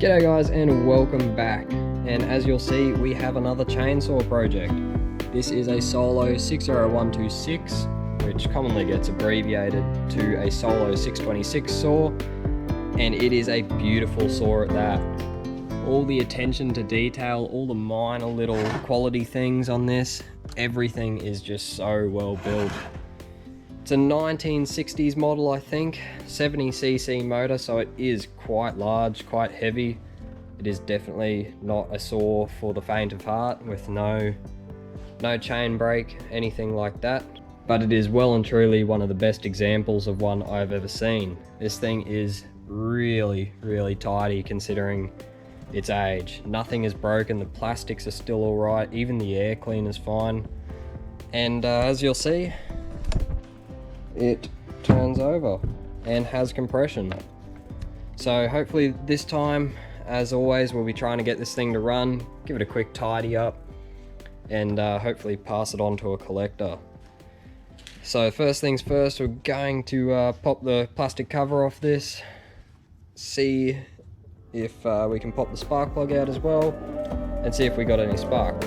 G'day guys and welcome back, and as you'll see we have another chainsaw project. This is a Solo 60126, which commonly gets abbreviated to a Solo 626 saw, and it is a beautiful saw at that. All the attention to detail, all the minor little quality things on this, everything is just so well built. It's a 1960s model, I think, 70cc motor, so it is quite large, quite heavy. It is definitely not a saw for the faint of heart, with no chain brake, anything like that. But it is well and truly one of the best examples of one I've ever seen. This thing is really, really tidy considering its age. Nothing is broken, the plastics are still alright, even the air cleaner's fine. And as you'll see, it turns over and has compression. So hopefully this time, as always, we'll be trying to get this thing to run, give it a quick tidy up, and hopefully pass it on to a collector. So first things first, we're going to pop the plastic cover off this, see if we can pop the spark plug out as well, and see if we got any spark.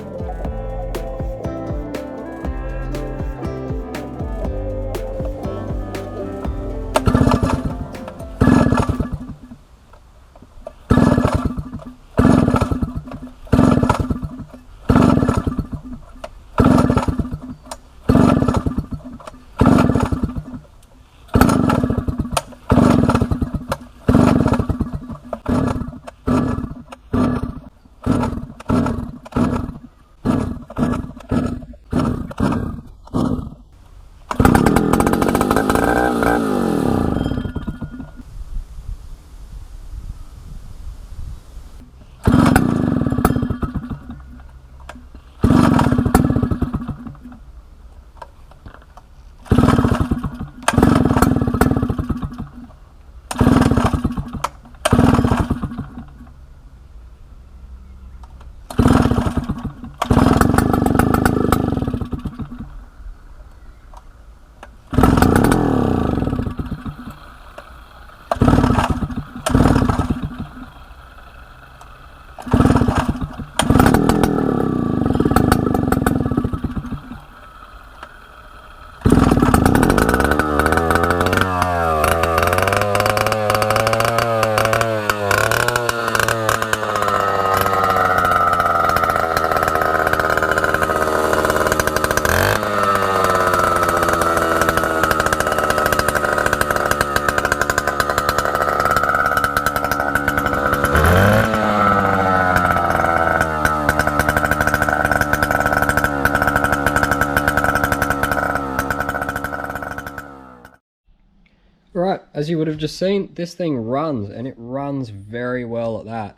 Right, as you would have just seen, this thing runs, and it runs very well at that.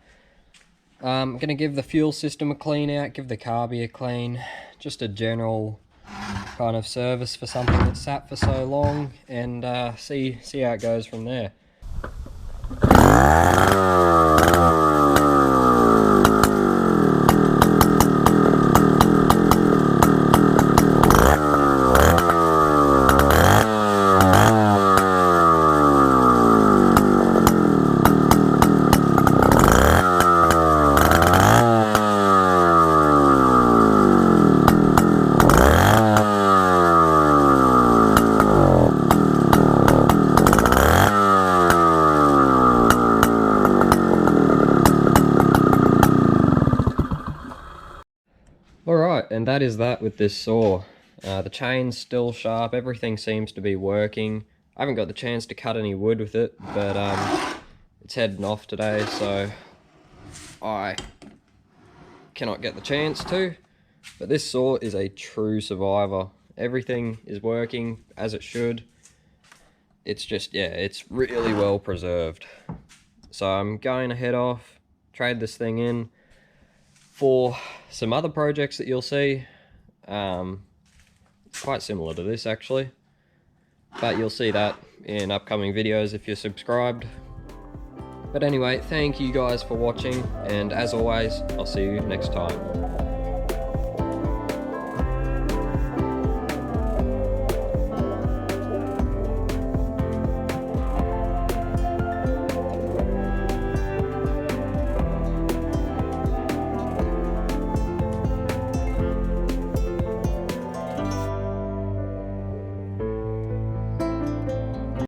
I'm going to give the fuel system a clean out, give the carby a clean, just a general kind of service for something that's sat for so long, and see how it goes from there. Alright, and that is that with this saw. The chain's still sharp, everything seems to be working. I haven't got the chance to cut any wood with it, but it's heading off today, so I cannot get the chance to. But this saw is a true survivor. Everything is working as it should. It's just, yeah, it's really well preserved. So I'm going to head off, trade this thing in for some other projects that you'll see. Quite similar to this actually, but you'll see that in upcoming videos if you're subscribed. But anyway, thank you guys for watching, and as always, I'll see you next time.